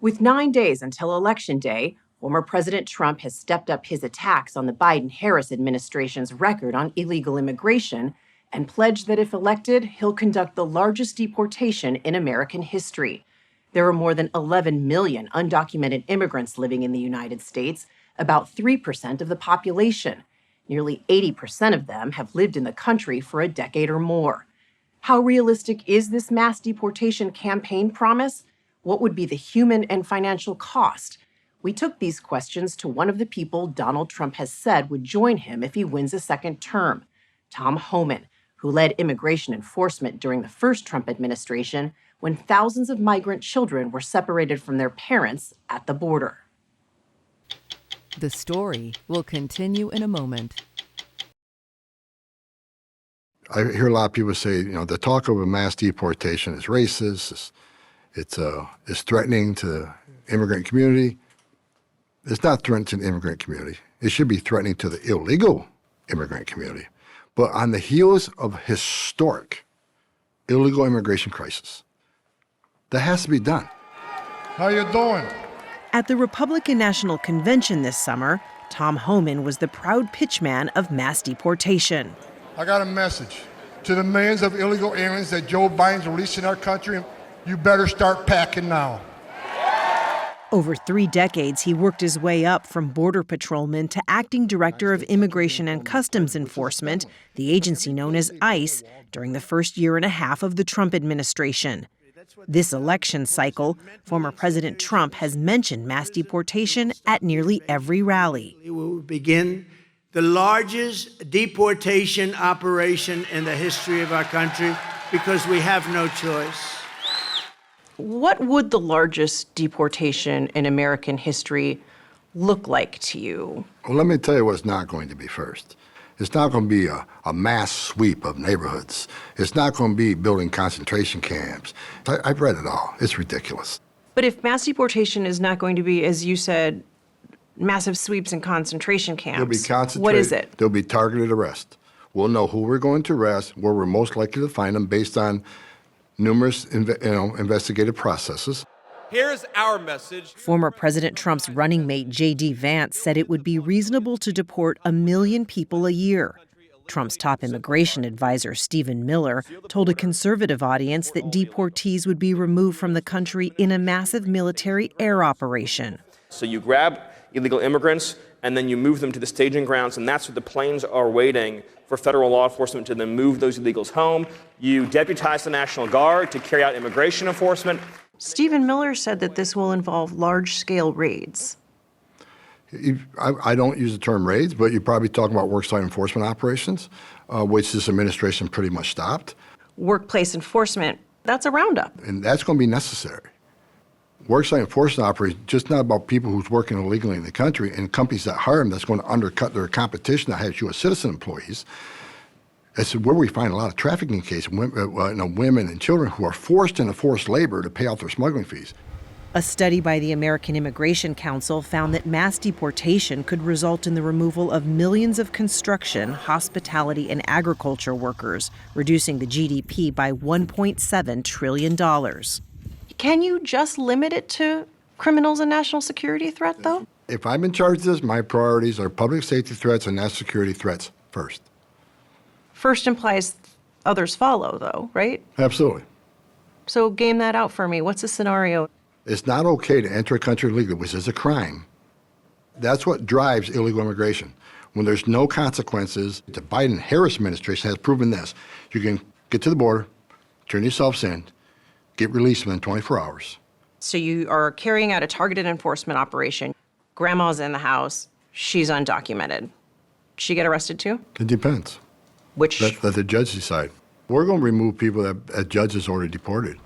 With 9 days until Election Day, former President Trump has stepped up his attacks on the Biden-Harris administration's record on illegal immigration and pledged that if elected, he'll conduct the largest deportation in American history. There are more than 11 million undocumented immigrants living in the United States, about 3% of the population. Nearly 80% of them have lived in the country for a decade or more. How realistic is this mass deportation campaign promise? What would be the human and financial cost? We took these questions to one of the people Donald Trump has said would join him if he wins a second term, Tom Homan, who led immigration enforcement during the first Trump administration when thousands of migrant children were separated from their parents at the border. The story will continue in a moment. I hear a lot of people say, the talk of a mass deportation is racist, it's threatening to the immigrant community. It's not threatening to the immigrant community. It should be threatening to the illegal immigrant community. But on the heels of historic illegal immigration crisis, that has to be done. How you doing? At the Republican National Convention this summer, Tom Homan was the proud pitchman of mass deportation. I got a message to the millions of illegal aliens that Joe Biden's releasing our country. You better start packing now. Over 3 decades, he worked his way up from border patrolman to acting director of Immigration and Customs Enforcement, the agency known as ICE, during the first year and a half of the Trump administration. This election cycle, former President Trump has mentioned mass deportation at nearly every rally. We will begin the largest deportation operation in the history of our country because we have no choice. What would the largest deportation in American history look like to you? Well, let me tell you what's not going to be first. It's not going to be a mass sweep of neighborhoods. It's not going to be building concentration camps. I've read it all. It's ridiculous. But if mass deportation is not going to be, as you said, massive sweeps and concentration camps, There'll be concentrated, what is it? There'll be targeted arrest. We'll know who we're going to arrest, where we're most likely to find them based on numerous investigative processes. Here's our message. Former President Trump's running mate J.D. Vance said it would be reasonable to deport 1 million people a year. Trump's top immigration advisor, Stephen Miller, told a conservative audience that deportees would be removed from the country in a massive military air operation. So you grab illegal immigrants and then you move them to the staging grounds, and that's where the planes are waiting for federal law enforcement to then move those illegals home. You deputize the National Guard to carry out immigration enforcement. Stephen Miller said that this will involve large-scale raids. I don't use the term raids, but you're probably talking about worksite enforcement operations, which this administration pretty much stopped. Workplace enforcement, that's a roundup. And that's going to be necessary. Worksite enforcement operations just not about people who's working illegally in the country and companies that hire them that's going to undercut their competition that has U.S. citizen employees. It's where we find a lot of trafficking cases, women and children who are forced into forced labor to pay off their smuggling fees. A study by the American Immigration Council found that mass deportation could result in the removal of millions of construction, hospitality, and agriculture workers, reducing the GDP by $1.7 trillion. Can you just limit it to criminals and national security threat, though? If I'm in charge of this, my priorities are public safety threats and national security threats first. First implies others follow, though, right? Absolutely. So game that out for me. What's the scenario? It's not okay to enter a country illegally, which is a crime. That's what drives illegal immigration. When there's no consequences, the Biden-Harris administration has proven this. You can get to the border, turn yourself in, get released within 24 hours. So you are carrying out a targeted enforcement operation. Grandma's in the house. She's undocumented. She get arrested too? It depends. Which? Let the judge decide. We're going to remove people that a judge has already deported.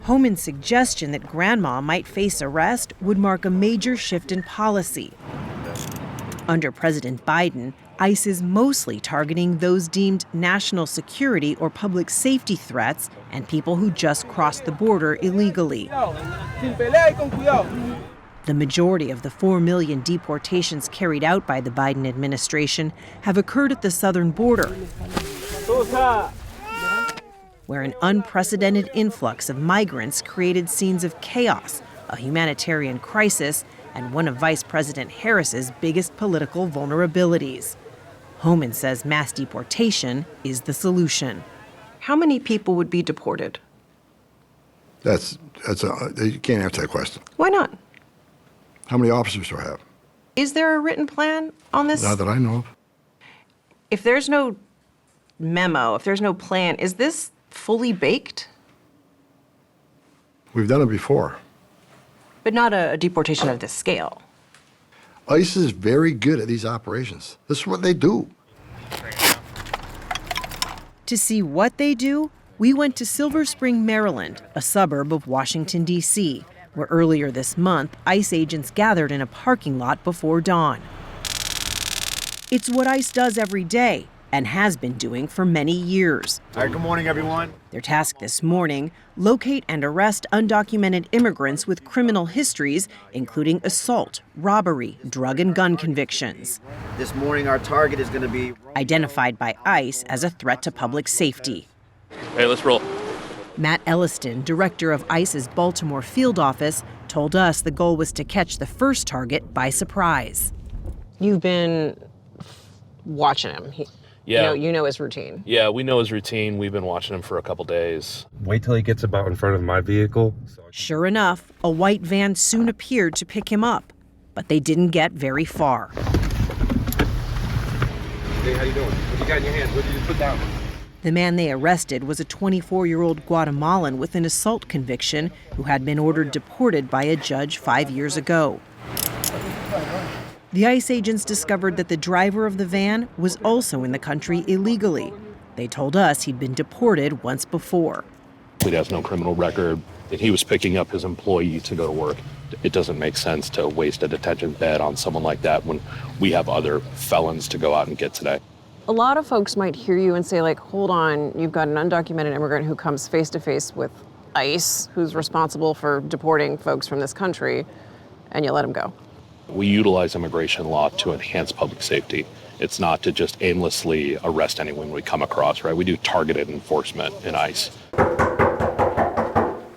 Homan's suggestion that grandma might face arrest would mark a major shift in policy. Under President Biden, ICE is mostly targeting those deemed national security or public safety threats and people who just crossed the border illegally. The majority of the 4 million deportations carried out by the Biden administration have occurred at the southern border, where an unprecedented influx of migrants created scenes of chaos, a humanitarian crisis, and one of Vice President Harris's biggest political vulnerabilities. Homan says mass deportation is the solution. How many people would be deported? You can't answer that question. Why not? How many officers do I have? Is there a written plan on this? Not that I know of. If there's no memo, if there's no plan, is this fully baked? We've done it before. But not a deportation of this scale. ICE is very good at these operations. This is what they do. To see what they do, we went to Silver Spring, Maryland, a suburb of Washington, D.C., where earlier this month, ICE agents gathered in a parking lot before dawn. It's what ICE does every day and has been doing for many years. All right, good morning, everyone. Their task this morning, locate and arrest undocumented immigrants with criminal histories, including assault, robbery, drug and gun convictions. This morning, our target is going to be Identified by ICE as a threat to public safety. Hey, let's roll. Matt Elliston, director of ICE's Baltimore field office, told us the goal was to catch the first target by surprise. You've been watching him. Yeah. You know his routine. Yeah, we know his routine. We've been watching him for a couple days. Wait till he gets about in front of my vehicle. Sure enough, a white van soon appeared to pick him up, but they didn't get very far. Hey, how you doing? What you got in your hand? What did you put down? The man they arrested was a 24-year-old Guatemalan with an assault conviction who had been ordered deported by a judge 5 years ago. The ICE agents discovered that the driver of the van was also in the country illegally. They told us he'd been deported once before. He has no criminal record, and he was picking up his employee to go to work. It doesn't make sense to waste a detention bed on someone like that when we have other felons to go out and get today. A lot of folks might hear you and say, like, hold on, you've got an undocumented immigrant who comes face to face with ICE, who's responsible for deporting folks from this country, and you let him go. We utilize immigration law to enhance public safety. It's not to just aimlessly arrest anyone we come across, right? We do targeted enforcement in ICE.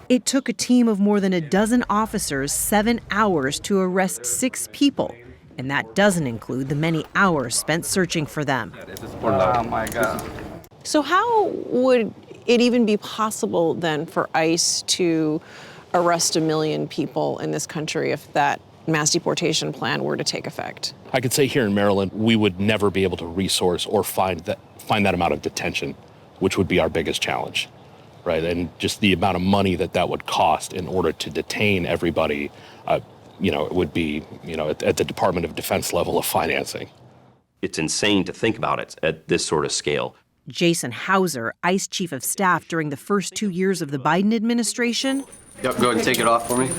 It took a team of more than a dozen officers 7 hours to arrest 6 people, and that doesn't include the many hours spent searching for them. Oh, my God. So how would it even be possible then for ICE to arrest 1 million people in this country if that mass deportation plan were to take effect? I could say here in Maryland, we would never be able to resource or find that amount of detention, which would be our biggest challenge, right? And just the amount of money that would cost in order to detain everybody, it would be, at the Department of Defense level of financing. It's insane to think about it at this sort of scale. Jason Hauser, ICE chief of staff during the first 2 years of the Biden administration, Yep, go ahead and take it off for me.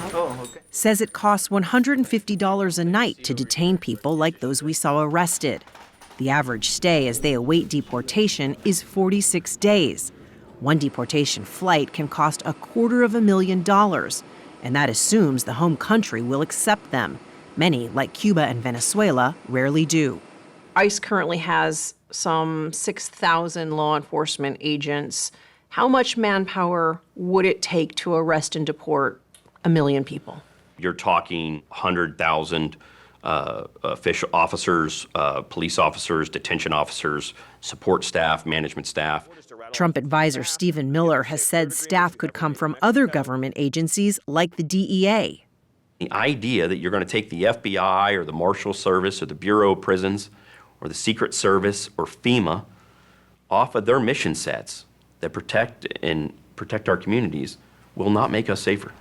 says it costs $150 a night to detain people like those we saw arrested. The average stay as they await deportation is 46 days. One deportation flight can cost $250,000, and that assumes the home country will accept them. Many, like Cuba and Venezuela, rarely do. ICE currently has some 6,000 law enforcement agents. How much manpower would it take to arrest and deport 1 million people? You're talking 100,000 official officers, police officers, detention officers, support staff, management staff. Trump advisor Stephen Miller has said staff could come from other government agencies like the DEA. The idea that you're going to take the FBI or the Marshal Service or the Bureau of Prisons or the Secret Service or FEMA off of their mission sets that protect our communities will not make us safer.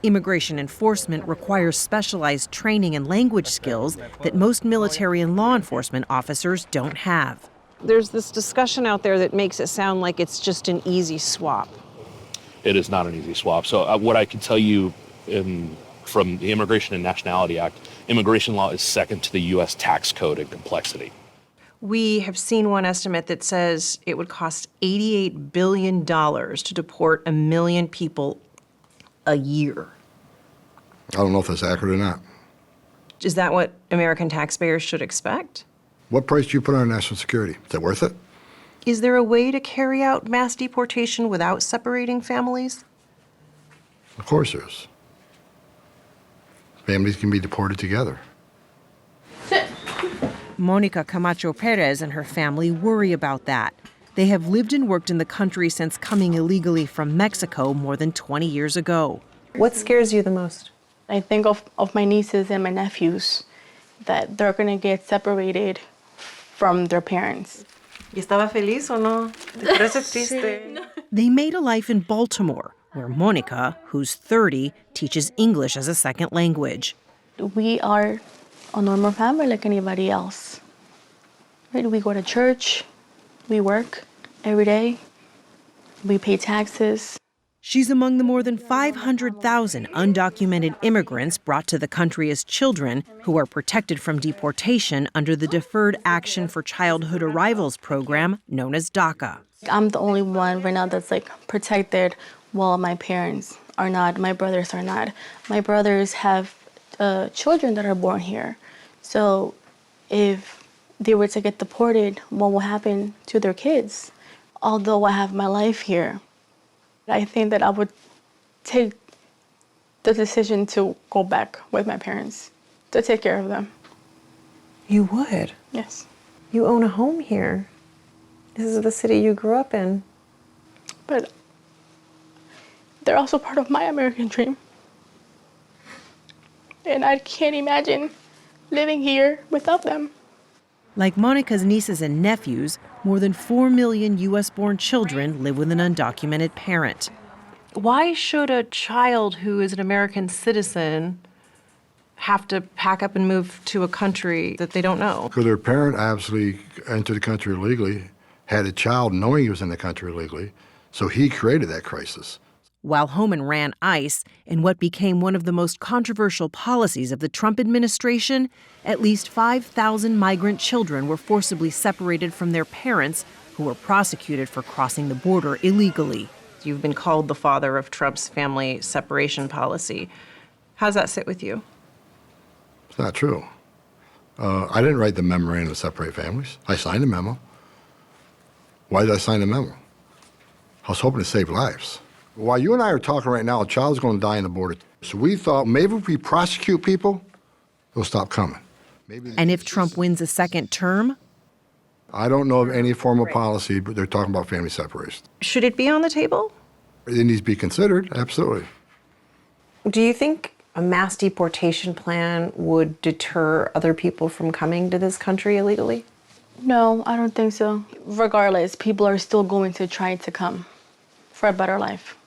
Immigration enforcement requires specialized training and language skills that most military and law enforcement officers don't have. There's this discussion out there that makes it sound like it's just an easy swap. It is not an easy swap. So what I can tell you from the Immigration and Nationality Act, immigration law is second to the U.S. tax code in complexity. We have seen one estimate that says it would cost $88 billion to deport 1 million people a year. I don't know if that's accurate or not. Is that what American taxpayers should expect? What price do you put on national security? Is that worth it? Is there a way to carry out mass deportation without separating families? Of course there is. Families can be deported together. Monica Camacho Perez and her family worry about that. They have lived and worked in the country since coming illegally from Mexico more than 20 years ago. What scares you the most? I think of my nieces and my nephews, that they're going to get separated from their parents. ¿Y estaba feliz o no? ¿Te parece triste? They made a life in Baltimore, where Monica, who's 30, teaches English as a second language. We are a normal family like anybody else. Right? We go to church, we work every day, we pay taxes. She's among the more than 500,000 undocumented immigrants brought to the country as children who are protected from deportation under the Deferred Action for Childhood Arrivals program known as DACA. I'm the only one right now that's protected while my parents are not, my brothers are not. My brothers have children that are born here. So if they were to get deported, what will happen to their kids? Although I have my life here, I think that I would take the decision to go back with my parents, to take care of them. You would? Yes. You own a home here. This is the city you grew up in. But they're also part of my American dream. And I can't imagine living here without them. Like Monica's nieces and nephews, more than 4 million U.S.-born children live with an undocumented parent. Why should a child who is an American citizen have to pack up and move to a country that they don't know? Because their parent absolutely entered the country illegally, had a child knowing he was in the country illegally, so he created that crisis. While Homan ran ICE in what became one of the most controversial policies of the Trump administration, at least 5,000 migrant children were forcibly separated from their parents who were prosecuted for crossing the border illegally. You've been called the father of Trump's family separation policy. How does that sit with you? It's not true. I didn't write the memorandum to separate families. I signed the memo. Why did I sign the memo? I was hoping to save lives. While you and I are talking right now, a child's going to die in the border. So we thought maybe if we prosecute people, they'll stop coming. And if Trump wins a second term? I don't know of any formal policy, but they're talking about family separation. Should it be on the table? It needs to be considered, absolutely. Do you think a mass deportation plan would deter other people from coming to this country illegally? No, I don't think so. Regardless, people are still going to try to come for a better life.